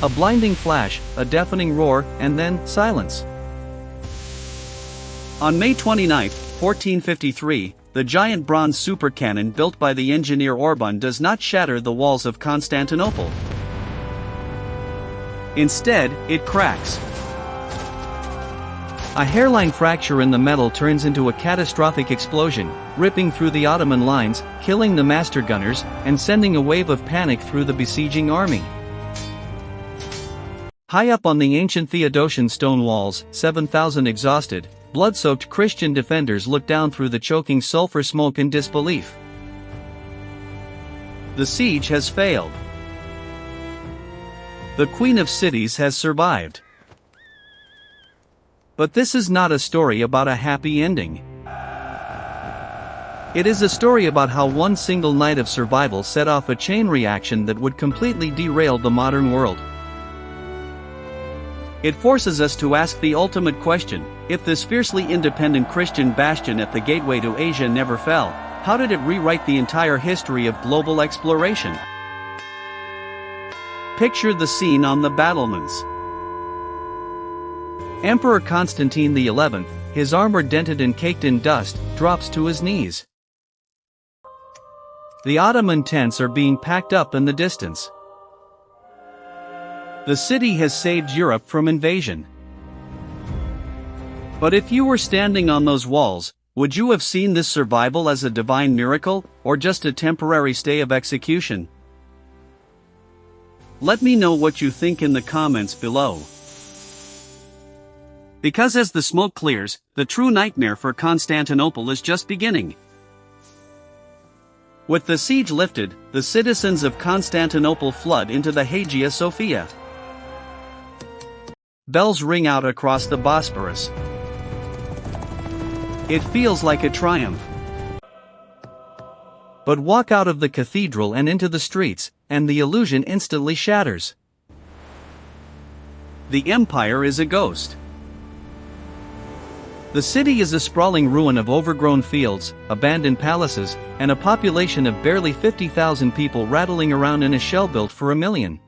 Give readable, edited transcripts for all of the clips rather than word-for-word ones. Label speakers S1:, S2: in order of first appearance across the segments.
S1: A blinding flash, a deafening roar, and then silence. On May 29, 1453, the giant bronze supercannon built by the engineer Orban does not shatter the walls of Constantinople. Instead, it cracks. A hairline fracture in the metal turns into a catastrophic explosion, ripping through the Ottoman lines, killing the master gunners, and sending a wave of panic through the besieging army. High up on the ancient Theodosian stone walls, 7,000 exhausted, blood-soaked Christian defenders look down through the choking sulfur smoke in disbelief. The siege has failed. The Queen of Cities has survived. But this is not a story about a happy ending. It is a story about how one single night of survival set off a chain reaction that would completely derail the modern world. It forces us to ask the ultimate question: if this fiercely independent Christian bastion at the gateway to Asia never fell, how did it rewrite the entire history of global exploration? Picture the scene on the battlements. Emperor Constantine XI, his armor dented and caked in dust, drops to his knees. The Ottoman tents are being packed up in the distance. The city has saved Europe from invasion. But if you were standing on those walls, would you have seen this survival as a divine miracle, or just a temporary stay of execution? Let me know what you think in the comments below. Because as the smoke clears, the true nightmare for Constantinople is just beginning. With the siege lifted, the citizens of Constantinople flood into the Hagia Sophia. Bells ring out across the Bosporus. It feels like a triumph. But walk out of the cathedral and into the streets, and the illusion instantly shatters. The empire is a ghost. The city is a sprawling ruin of overgrown fields, abandoned palaces, and a population of barely 50,000 people rattling around in a shell built for 1 million.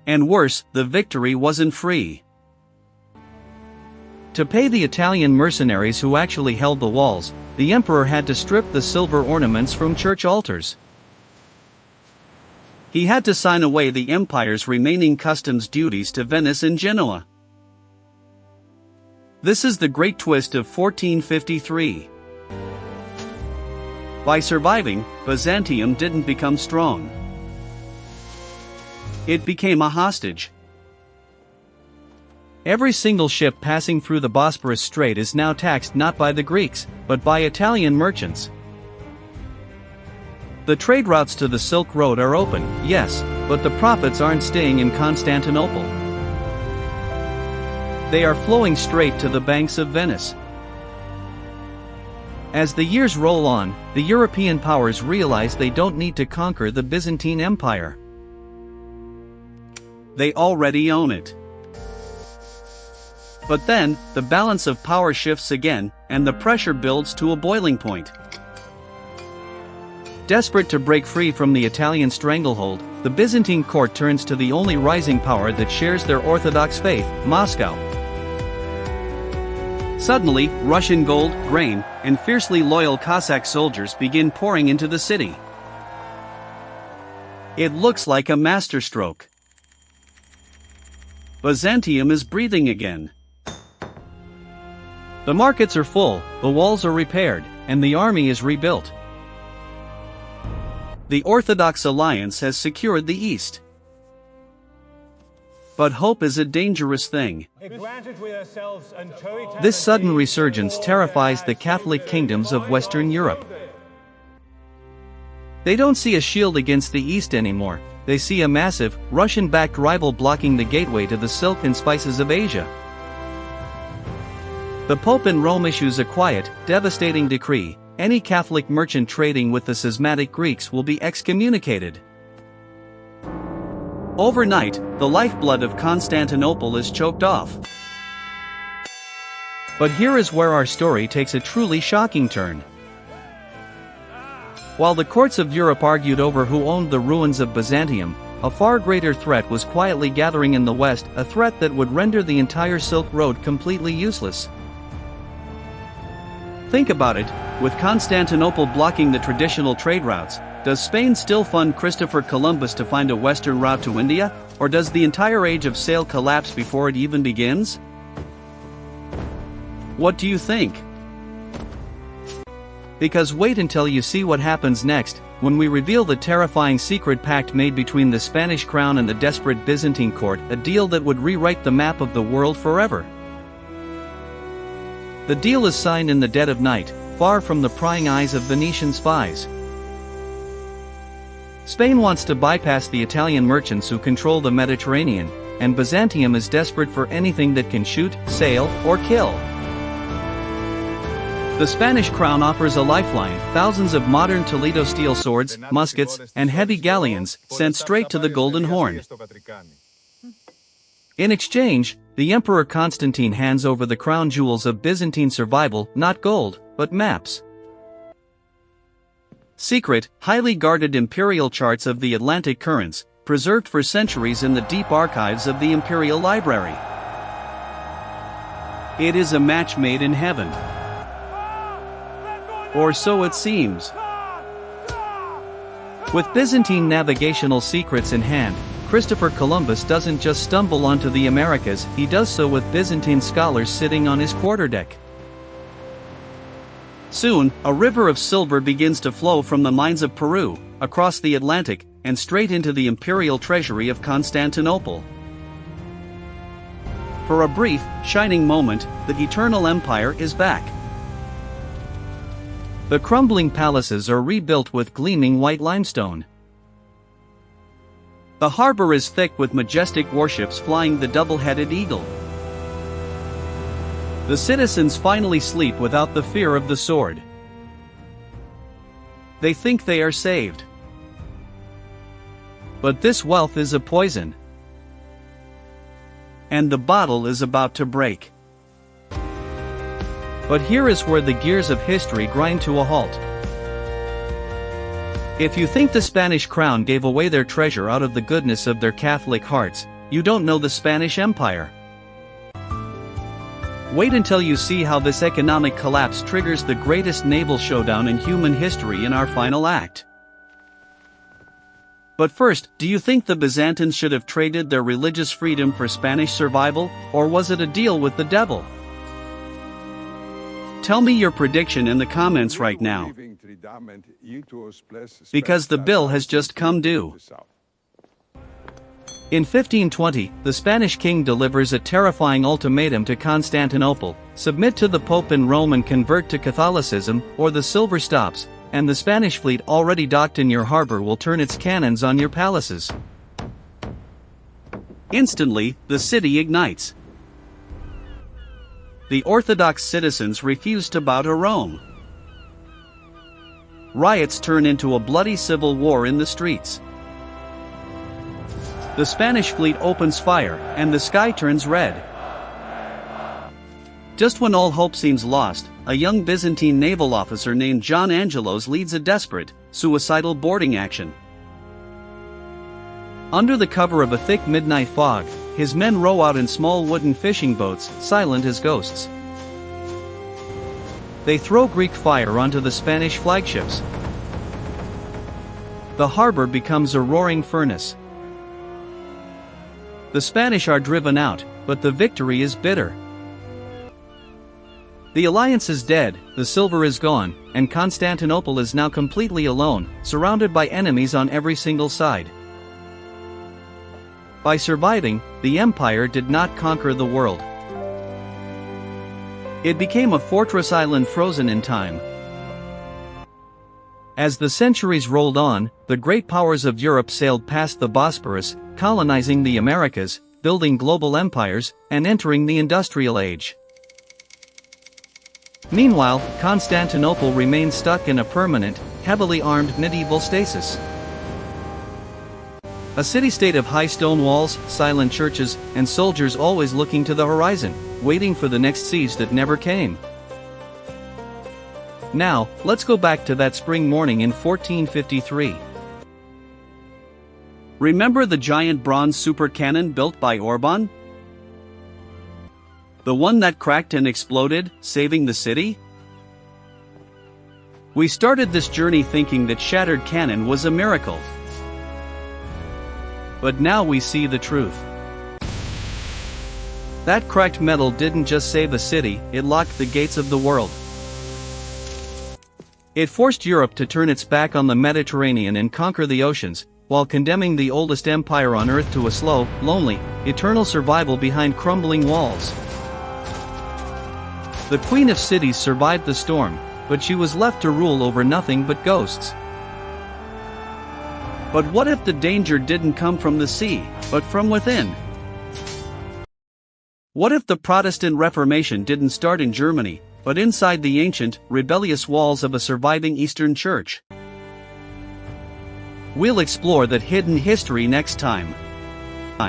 S1: And worse, the victory wasn't free. To pay the Italian mercenaries who actually held the walls, the emperor had to strip the silver ornaments from church altars. He had to sign away the empire's remaining customs duties to Venice and Genoa. This is the great twist of 1453. By surviving, Byzantium didn't become strong. It became a hostage. Every single ship passing through the Bosporus Strait is now taxed not by the Greeks, but by Italian merchants. The trade routes to the Silk Road are open, yes, but the profits aren't staying in Constantinople. They are flowing straight to the banks of Venice. As the years roll on, the European powers realize they don't need to conquer the Byzantine Empire. They already own it. But then, the balance of power shifts again, and the pressure builds to a boiling point. Desperate to break free from the Italian stranglehold, the Byzantine court turns to the only rising power that shares their Orthodox faith, Moscow. Suddenly, Russian gold, grain, and fiercely loyal Cossack soldiers begin pouring into the city. It looks like a masterstroke. Byzantium is breathing again. The markets are full, the walls are repaired, and the army is rebuilt. The Orthodox alliance has secured the East. But hope is a dangerous thing. This sudden resurgence terrifies the Catholic kingdoms of Western Europe. They don't see a shield against the East anymore, they see a massive, Russian-backed rival blocking the gateway to the silk and spices of Asia. The Pope in Rome issues a quiet, devastating decree: any Catholic merchant trading with the schismatic Greeks will be excommunicated. Overnight, the lifeblood of Constantinople is choked off. But here is where our story takes a truly shocking turn. While the courts of Europe argued over who owned the ruins of Byzantium, a far greater threat was quietly gathering in the west, a threat that would render the entire Silk Road completely useless. Think about it, with Constantinople blocking the traditional trade routes, does Spain still fund Christopher Columbus to find a western route to India, or does the entire age of sail collapse before it even begins? What do you think? Because wait until you see what happens next, when we reveal the terrifying secret pact made between the Spanish crown and the desperate Byzantine court, a deal that would rewrite the map of the world forever. The deal is signed in the dead of night, far from the prying eyes of Venetian spies. Spain wants to bypass the Italian merchants who control the Mediterranean, and Byzantium is desperate for anything that can shoot, sail, or kill. The Spanish crown offers a lifeline, thousands of modern Toledo steel swords, muskets, and heavy galleons, sent straight to the Golden Horn. In exchange, the Emperor Constantine hands over the crown jewels of Byzantine survival, not gold, but maps. Secret, highly guarded imperial charts of the Atlantic currents, preserved for centuries in the deep archives of the Imperial Library. It is a match made in heaven. Or so it seems. With Byzantine navigational secrets in hand, Christopher Columbus doesn't just stumble onto the Americas, he does so with Byzantine scholars sitting on his quarterdeck. Soon, a river of silver begins to flow from the mines of Peru, across the Atlantic, and straight into the imperial treasury of Constantinople. For a brief, shining moment, the eternal empire is back. The crumbling palaces are rebuilt with gleaming white limestone. The harbor is thick with majestic warships flying the double-headed eagle. The citizens finally sleep without the fear of the sword. They think they are saved. But this wealth is a poison. And the bottle is about to break. But here is where the gears of history grind to a halt. If you think the Spanish crown gave away their treasure out of the goodness of their Catholic hearts, you don't know the Spanish Empire. Wait until you see how this economic collapse triggers the greatest naval showdown in human history in our final act. But first, do you think the Byzantines should have traded their religious freedom for Spanish survival, or was it a deal with the devil? Tell me your prediction in the comments right now. Because the bill has just come due. In 1520, the Spanish king delivers a terrifying ultimatum to Constantinople: submit to the Pope in Rome and convert to Catholicism, or the silver stops, and the Spanish fleet already docked in your harbor will turn its cannons on your palaces. Instantly, the city ignites. The Orthodox citizens refuse to bow to Rome. Riots turn into a bloody civil war in the streets. The Spanish fleet opens fire, and the sky turns red. Just when all hope seems lost, a young Byzantine naval officer named John Angelos leads a desperate, suicidal boarding action. Under the cover of a thick midnight fog, his men row out in small wooden fishing boats, silent as ghosts. They throw Greek fire onto the Spanish flagships. The harbor becomes a roaring furnace. The Spanish are driven out, but the victory is bitter. The alliance is dead, the silver is gone, and Constantinople is now completely alone, surrounded by enemies on every single side. By surviving, the empire did not conquer the world. It became a fortress island frozen in time. As the centuries rolled on, the great powers of Europe sailed past the Bosporus, colonizing the Americas, building global empires, and entering the industrial age. Meanwhile, Constantinople remained stuck in a permanent, heavily armed medieval stasis. A city-state of high stone walls, silent churches, and soldiers always looking to the horizon, waiting for the next siege that never came. Now, let's go back to that spring morning in 1453. Remember the giant bronze super cannon built by Orban? The one that cracked and exploded, saving the city? We started this journey thinking that shattered cannon was a miracle. But now we see the truth. That cracked metal didn't just save a city, it locked the gates of the world. It forced Europe to turn its back on the Mediterranean and conquer the oceans, while condemning the oldest empire on earth to a slow, lonely, eternal survival behind crumbling walls. The Queen of Cities survived the storm, but she was left to rule over nothing but ghosts. But what if the danger didn't come from the sea, but from within? What if the Protestant Reformation didn't start in Germany, but inside the ancient, rebellious walls of a surviving Eastern Church? We'll explore that hidden history next time.